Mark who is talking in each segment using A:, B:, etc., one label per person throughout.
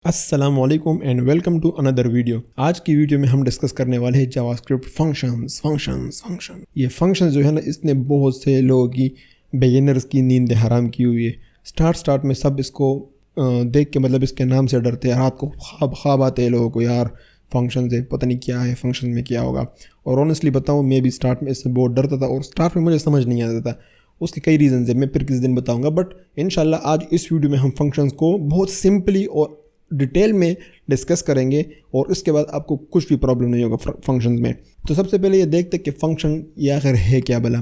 A: अस्सलामुअलैकुम and welcome to another video. आज की वीडियो में हम डिस्कस करने वाले हैं जावास्क्रिप्ट फंक्शन। ये फंक्शन जो है ना, इसने बहुत से लोगों की बिगिनर्स की नींद हराम की हुई है। स्टार्ट में सब इसको देख के मतलब इसके नाम से डरते हैं। रात को ख्वाब आते हैं लोगों को, यार फंक्शन से पता नहीं क्या है, फंक्शन में क्या होगा। और ऑनेस्टली बताऊँ, मैं भी स्टार्ट में इससे बहुत डरता था और स्टार्ट में मुझे समझ नहीं आता था। उसके कई रीज़न है, मैं फिर किसी दिन बताऊंगा। बट इंशाल्लाह आज इस वीडियो में हम फंक्शंस को बहुत सिंपली और डिटेल में डिस्कस करेंगे और इसके बाद आपको कुछ भी प्रॉब्लम नहीं होगा फंक्शंस में। तो सबसे पहले ये देखते कि फ़ंक्शन ये आखिर है क्या भला।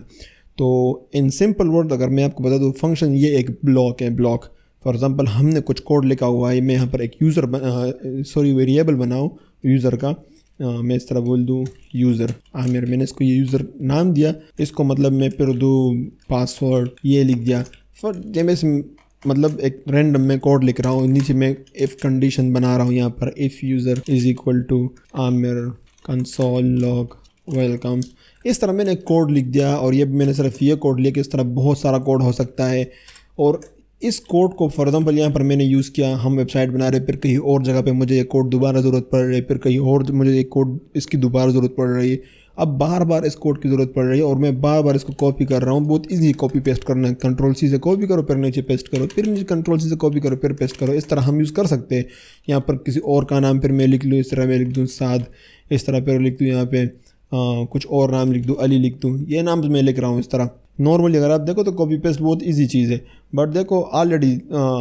A: तो इन सिंपल वर्ड अगर मैं आपको बता दूँ, फंक्शन ये एक ब्लॉक है। ब्लॉक फॉर एग्जांपल हमने कुछ कोड लिखा हुआ है, मैं यहाँ पर एक वेरिएबल बनाऊँ यूज़र का। मैं इस तरह बोल दूँ यूज़र आमिर, मैंने इसको ये यूज़र नाम दिया। इसको मतलब मैं फिर दूँ पासवर्ड, ये लिख दिया। फिर जब मैं मतलब एक रैंडम में कोड लिख रहा हूँ, नीचे मैं इफ़ कंडीशन बना रहा हूँ यहाँ पर, if user is equal to Aamir console log welcome. इस तरह मैंने कोड लिख दिया। और ये मैंने सिर्फ ये कोड लिया कि इस तरह बहुत सारा कोड हो सकता है। और इस कोड को फॉर एग्जांपल यहाँ पर मैंने यूज़ किया, हम वेबसाइट बना रहे, फिर कहीं और जगह पे मुझे ये कोड दोबारा ज़रूरत पड़ रही है, फिर कहीं और मुझे ये कोड इसकी दोबारा ज़रूरत पड़ रही है। अब बार बार इस कोड की ज़रूरत पड़ रही है और मैं बार बार इसको कॉपी कर रहा हूँ। बहुत इजी कॉपी पेस्ट करना है, कंट्रोल-C से कॉपी करो, फिर नीचे पेस्ट करो, फिर नीचे कंट्रोल-C से कॉपी करो, फिर पेस्ट करो। इस तरह हम यूज़ कर सकते हैं। यहाँ पर किसी और का नाम फिर मैं लिख लूँ, इस तरह मैं लिख दूँ साद, इस तरह फिर लिख दूँ यहाँ पे कुछ और नाम लिख दूँ, अली लिख दूँ। ये नाम मैं लिख रहा हूँ इस तरह। नॉर्मली अगर आप देखो तो कॉपी पेस्ट बहुत इजी चीज़ है। बट देखो ऑलरेडी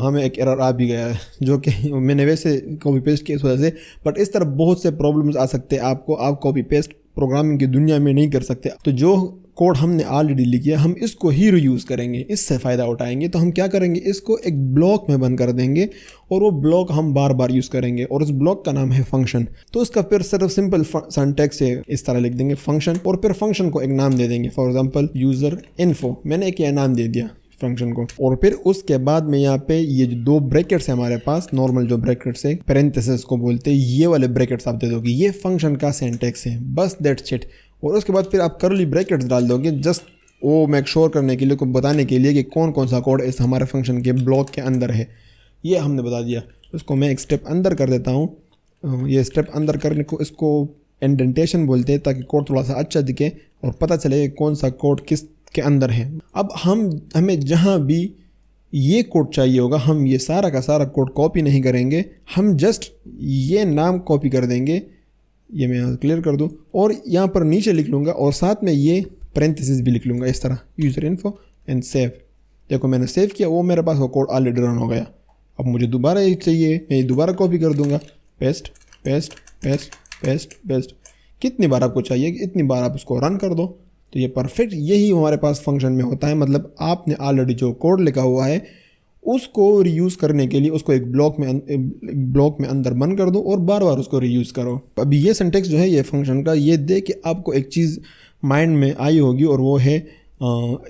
A: हमें एक एरर आ भी गया है, जो कि मैंने वैसे कॉपी पेस्ट की इस वजह से। बट इस तरह बहुत से प्रॉब्लम्स आ सकते हैं आपको, आप कॉपी पेस्ट प्रोग्रामिंग की दुनिया में नहीं कर सकते। तो जो कोड हमने ऑलरेडी लिखी है, हम इसको ही रीयूज़ करेंगे, इससे फ़ायदा उठाएंगे। तो हम क्या करेंगे, इसको एक ब्लॉक में बंद कर देंगे और वो ब्लॉक हम बार बार यूज़ करेंगे और उस ब्लॉक का नाम है फंक्शन। तो इसका फिर सिर्फ सिंपल सिंटैक्स है, इस तरह लिख देंगे फंक्शन और फिर फंक्शन को एक नाम दे देंगे। फॉर एग्जांपल यूज़र इन्फो, मैंने एक यह नाम दे दिया फंक्शन को। और फिर उसके बाद में यहाँ पे ये जो दो ब्रैकेट्स है हमारे पास, नॉर्मल जो ब्रैकेट्स है, पैरेंथेसिस को बोलते हैं, ये वाले ब्रैकेट्स आप दे दोगे। ये फंक्शन का सिंटैक्स है, बस दैट्स इट। और उसके बाद फिर आप कर्ली ब्रैकेट्स डाल दोगे, जस्ट वो मेक श्योर करने के लिए, को बताने के लिए कि कौन कौन सा कोड इस हमारे फंक्शन के ब्लॉक के अंदर है। ये हमने बता दिया। उसको मैं एक स्टेप अंदर कर देता हूँ। ये स्टेप अंदर करने को इसको इंडेंटेशन बोलते हैं, ताकि कोड थोड़ा सा अच्छा दिखे और पता चले कौन सा कोड किस के अंदर है। अब हमें जहाँ भी ये कोड चाहिए होगा, हम ये सारा का सारा कोड कॉपी नहीं करेंगे, हम जस्ट ये नाम कॉपी कर देंगे। ये मैं यहाँ क्लियर कर दूँ और यहाँ पर नीचे लिख लूँगा और साथ में ये पैरेंथेसिस भी लिख लूँगा, इस तरह यूज़र इन्फो एंड सेव। देखो मैंने सेव किया, वो मेरे पास वो कोड ऑलरेडी रन हो गया। अब मुझे दोबारा ये चाहिए, मैं दोबारा कॉपी कर दूँगा, paste paste paste paste paste. कितनी बार आपको चाहिए, इतनी बार आप उसको रन कर दो। तो ये परफेक्ट यही हमारे पास फंक्शन में होता है। मतलब आपने ऑलरेडी जो कोड लिखा हुआ है उसको रीयूज़ करने के लिए उसको एक ब्लॉक में अंदर बंद कर दो और बार बार उसको रीयूज़ करो। अभी ये सिंटैक्स जो है ये फंक्शन का, ये दे कि आपको एक चीज़ माइंड में आई होगी और वो है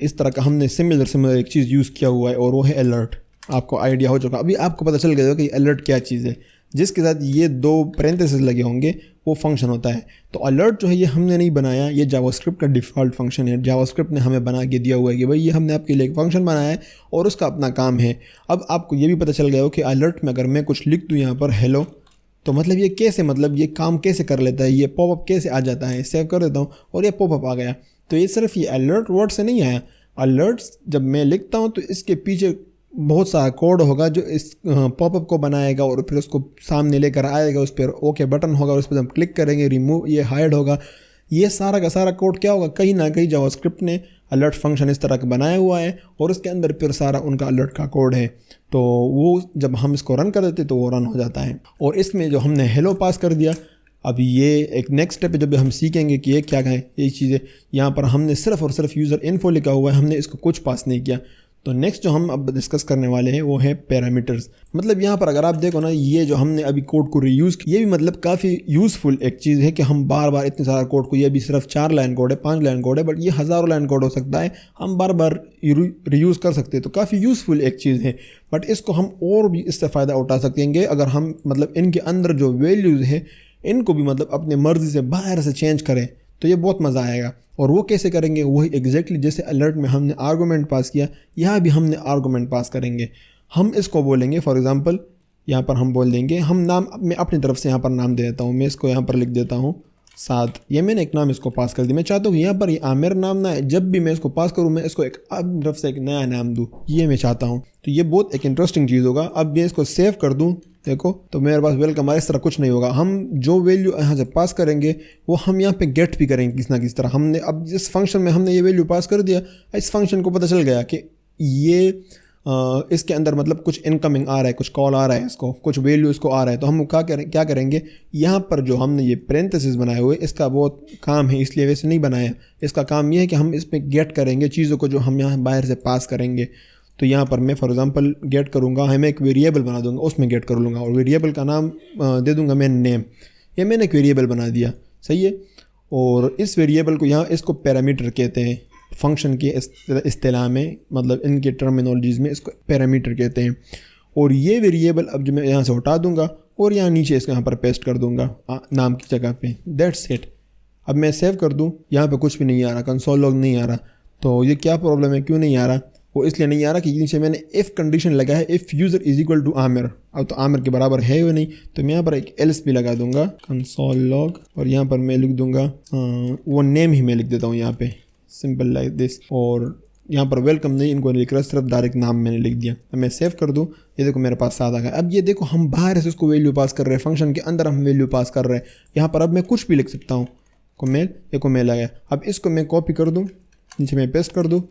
A: इस तरह का हमने सिमिलर एक चीज़ यूज़ किया हुआ है और वो है अलर्ट। आपको आइडिया हो चुका, अभी आपको पता चल गया कि अलर्ट क्या चीज़ है। जिसके साथ ये दो पैरेंथेसिस लगे होंगे वो फंक्शन होता है। तो अलर्ट जो है ये हमने नहीं बनाया, ये जावास्क्रिप्ट का डिफ़ॉल्ट फंक्शन है। जावास्क्रिप्ट ने हमें बना के दिया हुआ है कि भाई ये हमने आपके लिए एक फंक्शन बनाया है और उसका अपना काम है। अब आपको ये भी पता चल गया हो कि अलर्ट में अगर मैं कुछ लिख दूँ यहाँ पर हेलो, तो मतलब ये कैसे, मतलब ये काम कैसे कर लेता है, ये पॉपअप कैसे आ जाता है। सेव कर देता हूँ और ये पॉपअप आ गया। तो ये सिर्फ ये अलर्ट वर्ड से नहीं आया। अलर्ट्स जब मैं लिखता हूँ तो इसके पीछे बहुत सारा कोड होगा जो इस पॉपअप को बनाएगा और फिर उसको सामने लेकर आएगा। उस पर ओके बटन होगा, उस पर हम क्लिक करेंगे, रिमूव ये हाइड होगा। ये सारा का सारा कोड क्या होगा, कहीं ना कहीं जावास्क्रिप्ट ने अलर्ट फंक्शन इस तरह का बनाया हुआ है और उसके अंदर फिर सारा उनका अलर्ट का कोड है। तो वो जब हम इसको रन कर देते तो वो रन हो जाता है। और इसमें जो हमने हेलो पास कर दिया, अभी ये एक नेक्स्ट स्टेप है जब हम सीखेंगे कि ये क्या है। ये चीज़ें यहाँ पर हमने सिर्फ और सिर्फ यूज़र इन्फो लिखा हुआ है, हमने इसको कुछ पास नहीं किया। तो नेक्स्ट जो हम अब डिस्कस करने वाले हैं वो है पैरामीटर्स। मतलब यहाँ पर अगर आप देखो ना, ये जो हमने अभी कोड को रीयूज़, ये भी मतलब काफ़ी यूज़फुल एक चीज़ है कि हम बार बार इतने सारा कोड को, ये भी सिर्फ 4 लाइन कोड है, 5 लाइन कोड है, बट ये हज़ारों लाइन कोड हो सकता है, हम बार बार रीयूज़ कर सकते हैं। तो काफ़ी यूज़फुल एक चीज़ है। बट इसको हम और भी इससे फ़ायदा उठा सकेंगे अगर हम मतलब इनके अंदर जो वैल्यूज़ है इनको भी मतलब अपने मर्ज़ी से बाहर से चेंज करें, तो ये बहुत मज़ा आएगा। और वो कैसे करेंगे, वही एग्जैक्टली जैसे अलर्ट में हमने आर्गूमेंट पास किया, यहाँ भी हमने आर्गूमेंट पास करेंगे। हम इसको बोलेंगे फॉर एग्ज़ाम्पल यहाँ पर हम बोल देंगे हम नाम, मैं अपनी तरफ से यहाँ पर नाम दे देता हूँ। मैं इसको यहाँ पर लिख देता हूँ साद। ये मैंने एक नाम इसको पास कर दिया। मैं चाहता हूँ यहाँ पर ये आमिर नाम ना है, जब भी मैं इसको पास करूँ मैं इसको एक अपनी तरफ से एक नया नाम दूँ, ये मैं चाहता हूँ। तो ये बहुत एक इंटरेस्टिंग चीज़ होगा। अब मैं इसको सेव कर दूँ, देखो तो मेरे पास वेलकम इस तरह कुछ नहीं होगा। हम जो वैल्यू यहाँ से पास करेंगे वो हम यहाँ पे गेट भी करेंगे किस ना किस तरह। हमने अब जिस फंक्शन में हमने ये वैल्यू पास कर दिया, इस फंक्शन को पता चल गया कि ये इसके अंदर मतलब कुछ इनकमिंग आ रहा है, कुछ कॉल आ रहा है, इसको कुछ वैल्यू इसको आ रहा है। तो हम क्या करेंगे, यहाँ पर जो हमने ये पेरेंथेसिस बनाए हुए, इसका बहुत काम है इसलिए वैसे नहीं बनाया। इसका काम ये है कि हम इसमें गेट करेंगे चीज़ों को जो हम यहाँ बाहर से पास करेंगे। तो यहाँ पर मैं फॉर एग्जांपल गेट करूँगा, हमें एक वेरिएबल बना दूँगा, उसमें गेट कर लूँगा और वेरिएबल का नाम दे दूँगा मैं नेम। ये मैंने एक वेरिएबल बना दिया, सही है। और इस वेरिएबल को यहाँ इसको पैरामीटर कहते हैं फंक्शन के इस्तिलाह में, मतलब इनके टर्मिनोलॉजीज़ में इसको पैरामीटर कहते हैं। और ये वेरिएबल अब जो मैं यहाँ से उठा दूँगा और यहाँ नीचे इसको यहाँ पर पेस्ट कर दूँगा नाम की जगह पे, दैट्स इट। अब मैं सेव कर दूँ, यहाँ पे कुछ भी नहीं आ रहा, कंसोल लॉग नहीं आ रहा। तो ये क्या प्रॉब्लम है, क्यों नहीं आ रहा? वो इसलिए नहीं आ रहा कि नीचे मैंने इफ़ कंडीशन लगा है, if user is equal to Aamir. अब तो आमिर के बराबर है वो नहीं, तो मैं यहाँ पर एक एल्स भी लगा दूंगा, कंसोल लॉग, और यहाँ पर मैं लिख दूंगा वो नेम ही मैं लिख देता हूँ यहाँ पे, सिंपल लाइक दिस। और यहाँ पर वेलकम नहीं इनको लिख रहा, सिर्फ डायरेक्ट नाम मैंने लिख दिया। अब मैं सेव कर दूँ, ये देखो मेरे पास सादा है। अब ये देखो हम बाहर से उसको वैल्यू पास कर रहे हैं, फंक्शन के अंदर हम वैल्यू पास कर रहे हैं। यहाँ पर अब मैं कुछ भी लिख सकता हूँ, कोमेल, ये कोमेल आ गया। अब इसको मैं कॉपी कर दूँ, नीचे मैं पेस्ट कर दूँ,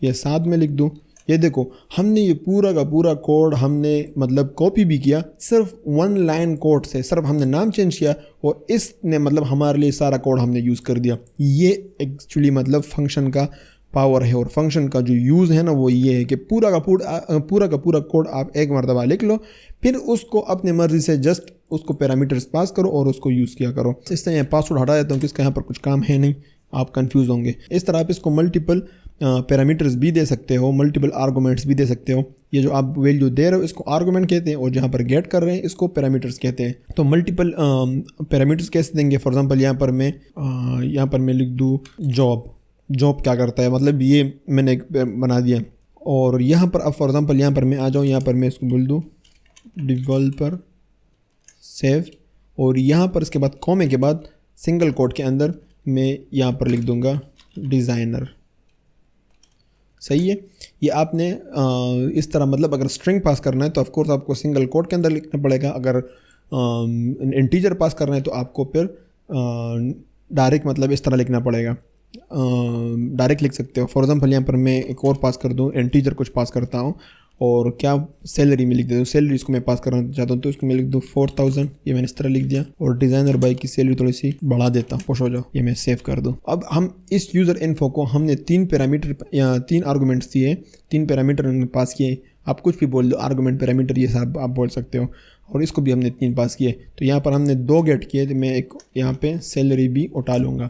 A: ये साथ में लिख दूँ। ये देखो हमने ये पूरा का पूरा कोड हमने मतलब कॉपी भी किया, सिर्फ 1 लाइन कोड से, सिर्फ हमने नाम चेंज किया और इसने मतलब हमारे लिए सारा कोड हमने यूज़ कर दिया। ये एक्चुअली मतलब फंक्शन का पावर है। और फंक्शन का जो यूज़ है ना वो ये है कि पूरा का पूरा कोड आप एक मरतबा लिख लो, फिर उसको अपने मर्ज़ी से जस्ट उसको पैरामीटर्स पास करो और उसको यूज़ किया करो। इस तरह पासवर्ड हटा देता हूँ कि इसका यहाँ पर कुछ काम है नहीं, आप कंफ्यूज होंगे। इस तरह आप इसको मल्टीपल पैरामीटर्स भी दे सकते हो, मल्टीपल आर्गूमेंट्स भी दे सकते हो। ये जो आप वैल्यू दे रहे हो इसको आर्गूमेंट कहते हैं और जहाँ पर गेट कर रहे हैं इसको पैरामीटर्स कहते हैं। तो मल्टीपल पैरामीटर्स कैसे देंगे, फॉर एग्जांपल यहाँ पर मैं लिख दूँ जॉब क्या करता है, मतलब ये मैंने एक बना दिया। और यहाँ पर अब फॉर एग्जांपल यहाँ पर मैं आ जाऊँ, यहाँ पर मैं इसको बोल दूँ डेवलपर सेव, और यहाँ पर इसके बाद कॉमे के बाद सिंगल कोट के अंदर मैं यहाँ पर लिख दूँगा डिज़ाइनर। सही है। ये आपने इस तरह मतलब अगर स्ट्रिंग पास करना है तो ऑफ कोर्स आपको सिंगल कोट के अंदर लिखना पड़ेगा। अगर इंटीजर पास करना है तो आपको फिर डायरेक्ट मतलब इस तरह लिखना पड़ेगा, डायरेक्ट लिख सकते हो। फॉर एग्जांपल यहाँ पर मैं एक और पास कर दूँ, इंटीजर कुछ पास करता हूँ और क्या सैलरी में लिख देता हूँ, सैलरी इसको मैं पास करना चाहता हूँ तो इसको मैं लिख दूँ 4000, ये मैंने इस तरह लिख दिया। और डिज़ाइनर बाई की सैलरी थोड़ी सी बढ़ा देता हूँ, खुश हो जाओ, ये मैं सेव कर दूँ। अब हम इस यूज़र इन्फो को हमने 3 पैरामीटर या 3 आर्गूमेंट्स दिए, 3 पैरामीटर हमने पास किए। आप कुछ भी बोल दो, आर्गूमेंट पैरामीटर ये सब आप बोल सकते हो। और इसको भी हमने 3 पास किए। तो यहाँ पर हमने 2 गेट किए, तो मैं एक यहाँ पे सैलरी भी उठा लूँगा,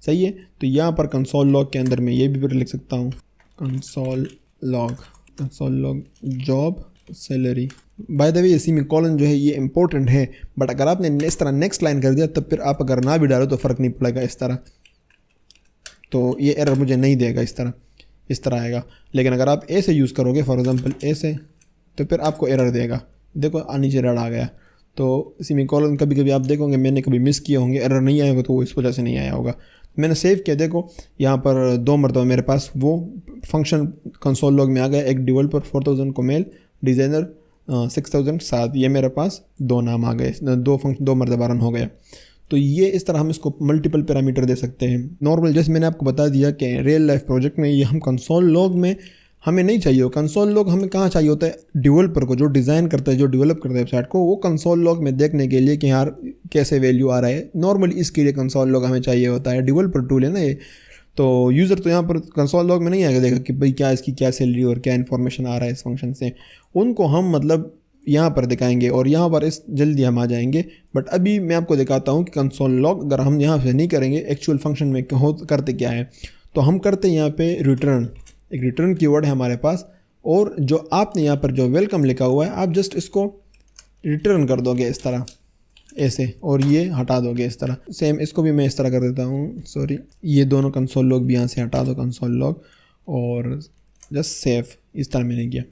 A: सही है। तो यहाँ पर कंसोल लॉग के अंदर मैं ये भी लिख सकता हूँ, console log job salary. By the way ये सेमीकोलन जो है ये इंपॉर्टेंट है, बट अगर आपने इस तरह नेक्स्ट लाइन कर दिया तब फिर आप अगर ना भी डालो तो फ़र्क नहीं पड़ेगा इस तरह, तो ये एरर मुझे नहीं देगा, इस तरह आएगा। लेकिन अगर आप ऐसे यूज़ करोगे फॉर एग्जांपल ऐसे, तो फिर आपको एरर देगा। देखो नीचे एरर आ गया। तो सेमीकोलन कभी कभी आप देखोगे मैंने कभी मिस किए होंगे, एरर नहीं आएगा तो वो इस वजह से नहीं आया होगा। मैंने सेव किया, देखो यहाँ पर 2 मरतबा मेरे पास वो फंक्शन कंसोल लॉग में आ गया। एक डेवलपर 4000 को मेल, डिज़ाइनर 6000 साथ, ये मेरे पास 2 नाम आ गए, 2 मरतबा रन हो गया। तो ये इस तरह हम इसको मल्टीपल पैरामीटर दे सकते हैं। नॉर्मल जैसे मैंने आपको बता दिया कि रियल लाइफ प्रोजेक्ट में ये हम कंसोल लॉग में हमें नहीं चाहिए हो। कंसोल लॉग हमें कहाँ चाहिए होता है, डेवलपर को, जो डिज़ाइन करता है, जो डेवलप करता है वेबसाइट को, वो कंसोल लॉग में देखने के लिए कि यार कैसे वैल्यू आ रहा है। नॉर्मली इसके लिए कंसोल लॉग हमें चाहिए होता है, डेवलपर टूल है ना ये। तो यूज़र तो यहाँ पर कंसोल लॉग में नहीं आएगा देखा कि भाई क्या इसकी क्या सैलरी और क्या इन्फॉर्मेशन आ रहा है इस फंक्शन से। उनको हम मतलब यहाँ पर दिखाएंगे और यहाँ पर इस जल्दी हम आ जाएंगे। बट अभी मैं आपको दिखाता हूँ कि कंसोल लॉग अगर हम यहाँ से नहीं करेंगे, एक्चुअल फंक्शन में करते क्या है। तो हम करते हैं यहाँ पे रिटर्न, एक रिटर्न कीवर्ड है हमारे पास, और जो आपने यहाँ पर जो वेलकम लिखा हुआ है आप जस्ट इसको रिटर्न कर दोगे इस तरह ऐसे, और ये हटा दोगे इस तरह। सेम इसको भी मैं इस तरह कर देता हूँ, सॉरी, ये दोनों कंसोल लॉग भी यहाँ से हटा दो, कंसोल लॉग, और जस्ट सेव, इस तरह मैंने किया।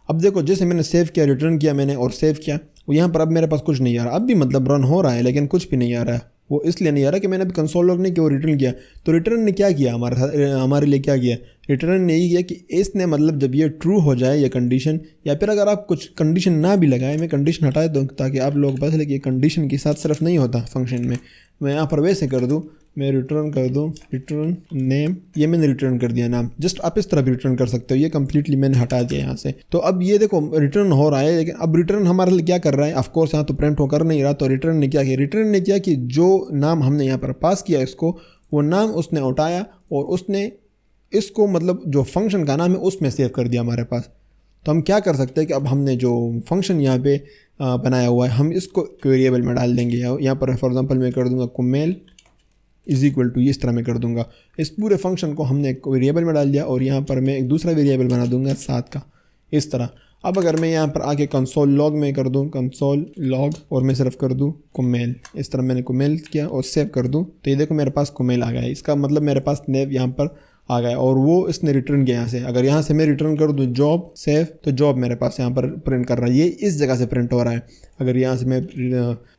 A: अब देखो जैसे मैंने सेव किया, रिटर्न किया मैंने और सेव किया, और यहाँ पर अब मेरे पास कुछ नहीं आ रहा, अब भी मतलब रन हो रहा है लेकिन कुछ भी नहीं आ रहा है। वो इसलिए नहीं आ रहा कि मैंने अभी कंसोल लॉग नहीं किया, वो रिटर्न किया। तो रिटर्न ने क्या किया हमारे लिए क्या किया, रिटर्न ने यही किया कि इसने मतलब जब ये ट्रू हो जाए ये कंडीशन, या फिर अगर आप कुछ कंडीशन ना भी लगाए, मैं कंडीशन हटा दूँ ताकि आप लोग पता चले कि कंडीशन के साथ सिर्फ नहीं होता फंक्शन में। मैं यहाँ पर वैसे कर दूँ, मैं रिटर्न कर दूँ रिटर्न नेम, ये मैंने रिटर्न कर दिया नाम। जस्ट आप इस तरह भी रिटर्न कर सकते हो, ये कंप्लीटली मैंने हटा दिया यहाँ से। तो अब ये देखो रिटर्न हो रहा है, लेकिन अब रिटर्न हमारे लिए क्या कर रहा है, ऑफकोर्स यहाँ तो प्रिंट हो कर नहीं रहा। तो रिटर्न ने क्या किया, रिटर्न ने किया कि जो नाम हमने यहाँ पर पास किया इसको, वो नाम उसने उठाया और उसने इसको मतलब जो फंक्शन का नाम है उसमें सेव कर दिया हमारे पास। तो हम क्या कर सकते हैं कि अब हमने जो फंक्शन यहाँ पे बनाया हुआ है, हम इसको वेरिएबल में डाल देंगे। यहाँ पर फॉर एग्जांपल मैं कर दूंगा कुमेल इज़ इक्वल टू, इस तरह मैं कर दूंगा। इस पूरे फंक्शन को हमने एक वेरिएबल में डाल दिया और यहाँ पर मैं एक दूसरा वेरिएबल बना दूंगा 7 का, इस तरह। अब अगर मैं यहाँ पर आके कंसोल लॉग में कर दूँ कंसोल लॉग और मैं सिर्फ कर दूँ कुमेल, इस तरह मैंने कुमेल किया और सेव कर दूँ, तो ये देखो मेरे पास कुमेल आ गया है। इसका मतलब मेरे पास नेव यहाँ पर आ गया और वो इसने रिटर्न किया यहाँ से। अगर यहाँ से मैं रिटर्न कर दूँ जॉब सेव, तो जॉब मेरे पास यहाँ पर प्रिंट कर रहा है, ये इस जगह से प्रिंट हो रहा है। अगर यहाँ से मैं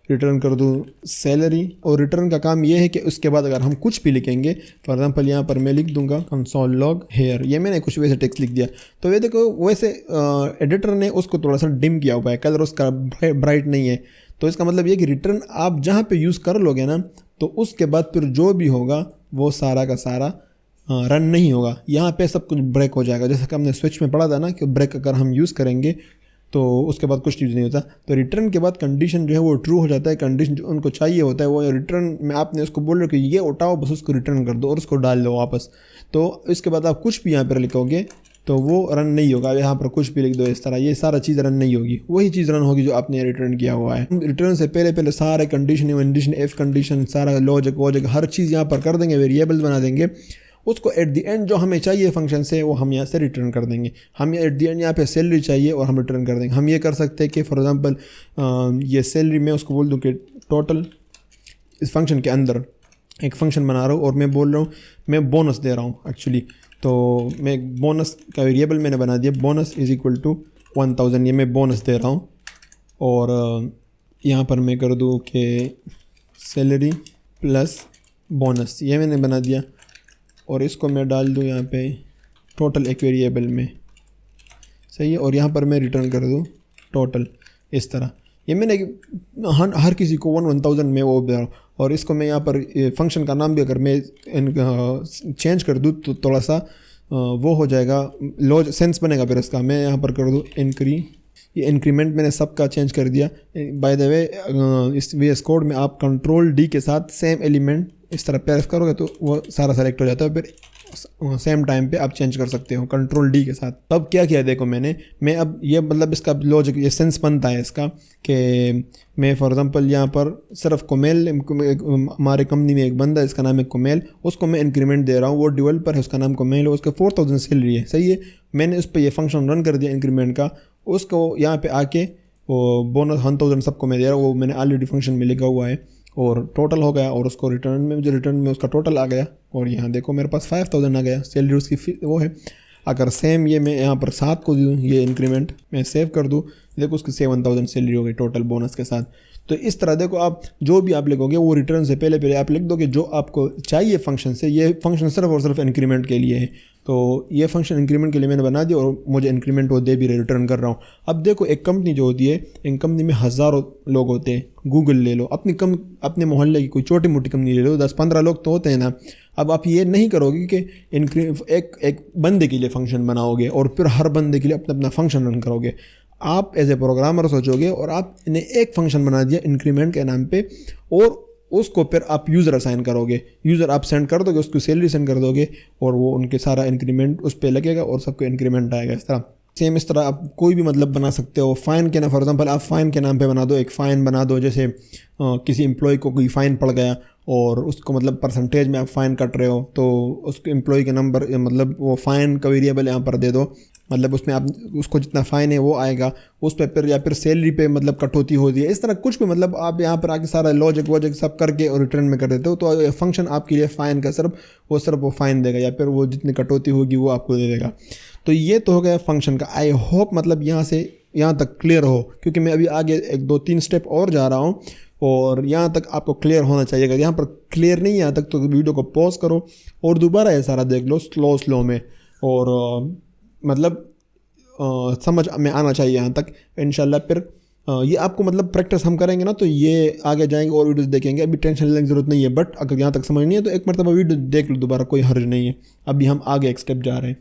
A: रिटर्न कर दूँ सैलरी, और रिटर्न का काम ये है कि उसके बाद अगर हम कुछ भी लिखेंगे, फॉर एग्जांपल यहाँ पर मैं लिख दूंगा कंसोल लॉग हेयर, ये मैंने कुछ वैसे टेक्स्ट लिख दिया। तो ये देखो वैसे एडिटर ने उसको थोड़ा सा डिम किया हुआ है, कलर उसका ब्राइट नहीं है। तो इसका मतलब ये कि रिटर्न आप जहाँ पे यूज़ कर लोगे ना, तो उसके बाद फिर जो भी होगा वो सारा का सारा रन नहीं होगा, यहाँ पे सब कुछ ब्रेक हो जाएगा। जैसे कि हमने स्विच में पढ़ा था ना कि ब्रेक अगर हम यूज़ करेंगे तो उसके बाद कुछ चीज़ नहीं होता। तो रिटर्न के बाद कंडीशन जो है वो ट्रू हो जाता है, कंडीशन जो उनको चाहिए होता है वो रिटर्न में आपने उसको बोल रहे हो कि ये उठाओ, बस उसको रिटर्न कर दो और उसको डाल दो वापस। तो इसके बाद आप कुछ भी यहाँ पर लिखोगे तो वो रन नहीं होगा। यहाँ पर कुछ भी लिख दो इस तरह, ये सारा चीज़ रन नहीं होगी, वही चीज़ रन होगी जो आपने रिटर्न किया हुआ है। रिटर्न से पहले सारे कंडीशन एफ कंडीशन सारा लॉजिक वॉजिक हर चीज़ यहाँ पर कर देंगे, वेरिएबल बना देंगे। उसको एट द एंड जो हमें चाहिए फंक्शन से वो हम यहाँ से रिटर्न कर देंगे। हमें एट द एंड यहाँ पे सैलरी चाहिए और हम रिटर्न कर देंगे। हम ये कर सकते हैं कि फॉर एग्जांपल ये सैलरी मैं उसको बोल दूँ कि टोटल, इस फंक्शन के अंदर एक फंक्शन बना रहा हूँ और मैं बोल रहा हूँ मैं बोनस दे रहा हूँ एक्चुअली। तो मैं बोनस का वेरिएबल मैंने बना दिया, बोनस इज़ इक्वल टू 1000, ये मैं बोनस दे रहा हूँ। और यहाँ पर मैं कर दूँ कि सैलरी प्लस बोनस, ये मैंने बना दिया। और इसको मैं डाल दूँ यहाँ पे टोटल एक वेरिएबल में, सही है। और यहाँ पर मैं रिटर्न कर दूँ टोटल, इस तरह। ये मैंने हर किसी को 1000 में वो दे रहा हूँ। और इसको मैं यहाँ पर फंक्शन का नाम भी अगर मैं चेंज कर दूँ तो थोड़ा सा वो हो जाएगा, लॉज सेंस बनेगा फिर इसका। मैं यहाँ पर कर दूँ ये इंक्रीमेंट मैंने सबका चेंज कर दिया। बाय द वे इस VS कोड में आप कंट्रोल-D के साथ सेम एलिमेंट इस तरह प्रेस करोगे तो वो सारा सेलेक्ट हो जाता है, फिर सेम टाइम पे आप चेंज कर सकते हो कंट्रोल-D के साथ। तब क्या किया देखो मैं अब ये मतलब इसका लॉजिक ये सेंस बनता है इसका कि मैं फॉर एग्जांपल यहाँ पर सिर्फ कुमेल, हमारे कंपनी में एक बंदा है इसका नाम है कुमेल, उसको मैं इंक्रीमेंट दे रहा हूँ। वो डेवलपर है, उसका नाम कुमेल है, उसके 4000 सैलरी है, सही है। मैंने उस पर ये फंक्शन रन कर दिया इंक्रीमेंट का, उसको यहाँ पे आके वो बोनस 1000 सबको मैं दे रहा हूँ, वो मैंने ऑलरेडी फंक्शन में लिखा हुआ है और टोटल हो गया। और उसको रिटर्न में मुझे रिटर्न में उसका टोटल आ गया और यहाँ देखो मेरे पास 5000 आ गया, सैलरी उसकी वो है। अगर सेम ये मैं यहाँ पर 7 को दूँ, ये इंक्रीमेंट मैं सेव कर दूँ, देखो उसकी 7000 सैलरी हो गई टोटल बोनस के साथ। तो इस तरह देखो आप जो भी आप लिखोगे वो रिटर्न से पहले आप लिख दोगे जो आपको चाहिए फंक्शन से। ये फंक्शन सिर्फ और सिर्फ इंक्रीमेंट के लिए है, तो ये फंक्शन इंक्रीमेंट के लिए मैंने बना दिया और मुझे इंक्रीमेंट वो दे भी रिटर्न कर रहा हूँ। अब देखो एक कंपनी जो होती है, एक कंपनी में हज़ारों लोग होते हैं। गूगल ले लो, अपने मोहल्ले की कोई छोटी मोटी कंपनी ले लो, 10-15 लोग तो होते हैं ना। अब आप ये नहीं करोगे कि एक बंदे के लिए फ़ंक्शन बनाओगे और फिर हर बंदे के लिए अपना अपना फ़ंक्शन रन करोगे। आप एज ए प्रोग्रामर सोचोगे और आपने एक फ़ंक्शन बना दिया इंक्रीमेंट के नाम पे और उसको फिर आप यूज़र असाइन करोगे, यूज़र आप सेंड कर दोगे, उसको सैलरी सेंड कर दोगे और वो उनके सारा इंक्रीमेंट उस पर लगेगा और सबको इंक्रीमेंट आएगा। इस तरह सेम इस तरह आप कोई भी मतलब बना सकते हो। फ़ाइन के नाम फॉर एग्जांपल आप फ़ाइन के नाम पे बना दो, एक फ़ाइन बना दो। जैसे किसी एम्प्लॉय को कोई फ़ाइन पड़ गया और उसको मतलब परसेंटेज में आप फ़ाइन कट रहे हो, तो उसके एम्प्लॉय के नंबर मतलब वो फ़ाइन का वेरिएबल यहाँ पर दे दो, मतलब उसमें आप उसको जितना फ़ाइन है वो आएगा उस पर फिर, या फिर सैलरी पे मतलब कटौती होती है। इस तरह कुछ भी मतलब आप यहाँ पर आके सारा लॉजिक वॉजिक सब करके और रिटर्न में कर देते हो, तो फंक्शन आपके लिए फ़ाइन का सिर्फ वो फ़ाइन देगा या फिर वो जितनी कटौती होगी वो आपको दे देगा। तो ये तो हो गया फंक्शन का। आई होप मतलब यहाँ से यहाँ तक क्लियर हो, क्योंकि मैं अभी आगे 1 2 3 स्टेप और जा रहा हूँ और यहाँ तक आपको क्लियर होना चाहिए। अगर यहाँ पर क्लियर नहीं है यहाँ तक तो वीडियो को पॉज करो और दोबारा ये सारा देख लो स्लो में, और मतलब समझ में आना चाहिए यहाँ तक इंशाल्लाह। फिर ये आपको मतलब प्रैक्टिस हम करेंगे ना तो ये आगे जाएंगे और वीडियोस देखेंगे, अभी टेंशन लेने की ज़रूरत नहीं है। बट अगर यहाँ तक समझ नहीं है तो एक मरतबा वीडियो देख लो दोबारा, कोई हर्ज नहीं है। अभी हम आगे एक स्टेप जा रहे हैं।